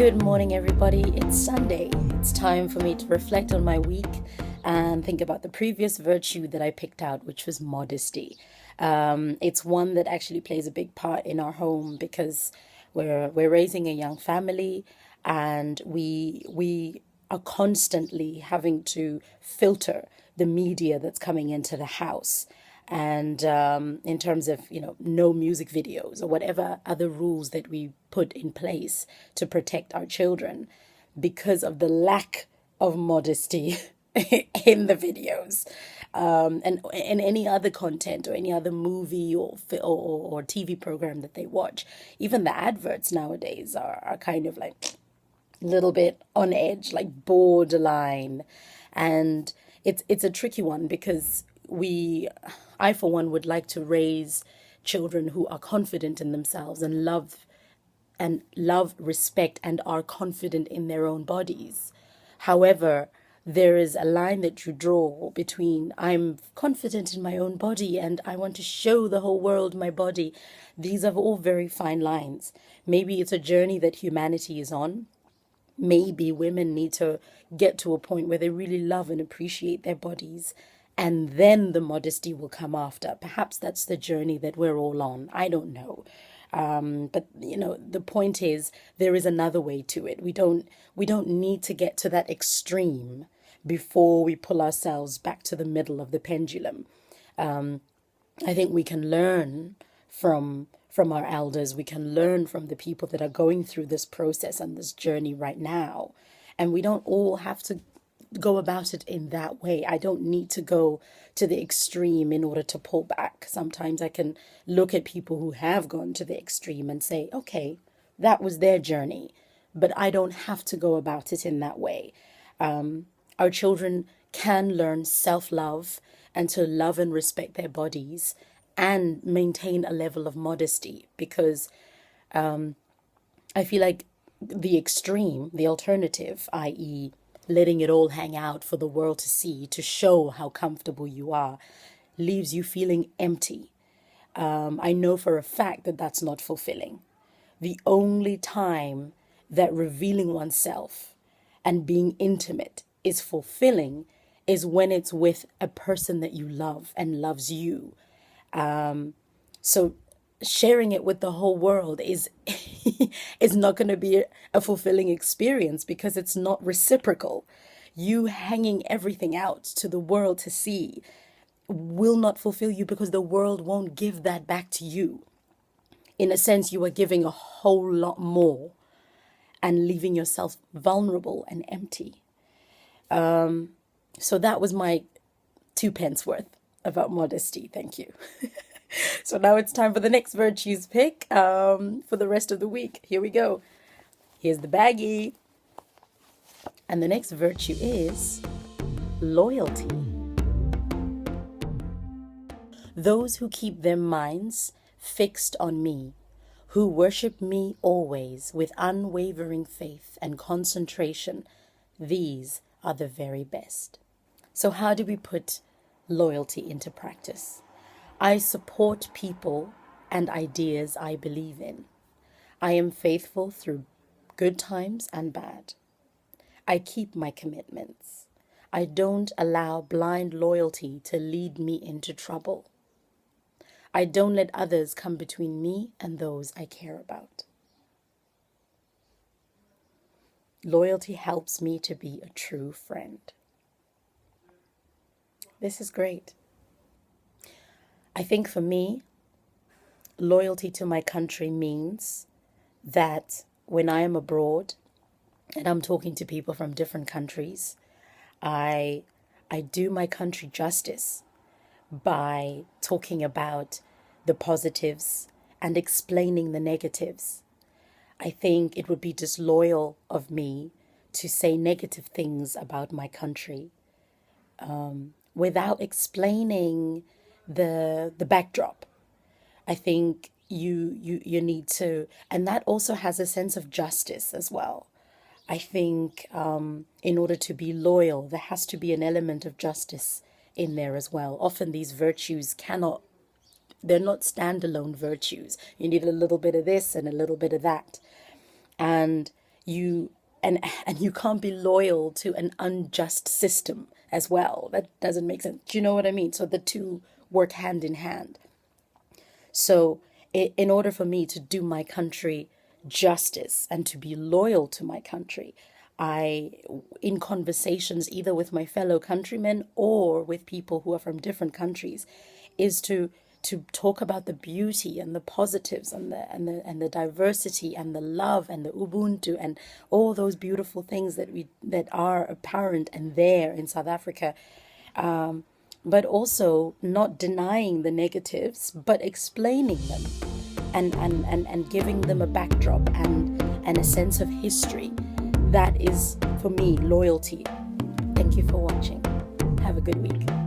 Good morning, everybody. It's Sunday. It's time for me to reflect on my week and think about the previous virtue that I picked out, which was modesty. It's one that actually plays a big part in our home because we're raising a young family, and we are constantly having to filter the media that's coming into the house. And in terms of, no music videos or whatever other rules that we put in place to protect our children because of the lack of modesty in the videos, and any other content or any other movie or TV program that they watch. Even the adverts nowadays are kind of like a little bit on edge, like borderline. And it's a tricky one because I for one would like to raise children who are confident in themselves and love, respect, and are confident in their own bodies. However, there is a line that you draw between I'm confident in my own body and I want to show the whole world my body. These are all very fine lines. Maybe it's a journey that humanity is on. Maybe women need to get to a point where they really love and appreciate their bodies, and then the modesty will come after. Perhaps that's the journey that we're all on. I don't know. But the point is there is another way to it. We don't need to get to that extreme before we pull ourselves back to the middle of the pendulum. I think we can learn from our elders. We can learn from the people that are going through this process and this journey right now. And we don't all have to go about it in that way. I don't need to go to the extreme in order to pull back. Sometimes I can look at people who have gone to the extreme and say, okay, that was their journey, but I don't have to go about it in that way. Our children can learn self-love and to love and respect their bodies and maintain a level of modesty, because I feel like the extreme, the alternative, i.e., letting it all hang out for the world to see, to show how comfortable you are, leaves you feeling empty. I know for a fact that that's not fulfilling. The only time that revealing oneself and being intimate is fulfilling is when it's with a person that you love and loves you. So sharing it with the whole world is is not going to be a fulfilling experience because it's not reciprocal. You hanging everything out to the world to see will not fulfill you because the world won't give that back to you. In a sense, you are giving a whole lot more and leaving yourself vulnerable and empty. So that was my two pence worth about modesty. Thank you. So now it's time for the next virtues pick for the rest of the week. Here we go. Here's the baggie. And the next virtue is loyalty. Those who keep their minds fixed on me, who worship me always with unwavering faith and concentration, these are the very best. So how do we put loyalty into practice? I support people and ideas I believe in. I am faithful through good times and bad. I keep my commitments. I don't allow blind loyalty to lead me into trouble. I don't let others come between me and those I care about. Loyalty helps me to be a true friend. This is great. I think for me, loyalty to my country means that when I am abroad and I'm talking to people from different countries, I do my country justice by talking about the positives and explaining the negatives. I think it would be disloyal of me to say negative things about my country without explaining the backdrop. I think you need to, and that also has a sense of justice as well. I think in order to be loyal, there has to be an element of justice in there as well. Often these virtues they're not standalone virtues. You need a little bit of this and a little bit of that. And you and you can't be loyal to an unjust system as well. That doesn't make sense. Do you know what I mean? So the two work hand in hand. So, in order for me to do my country justice and to be loyal to my country, I, in conversations either with my fellow countrymen or with people who are from different countries, is to talk about the beauty and the positives and the diversity and the love and the ubuntu and all those beautiful things that are apparent and there in South Africa, but also not denying the negatives, but explaining them and giving them a backdrop and a sense of history. That is, for me, loyalty. Thank you for watching. Have a good week.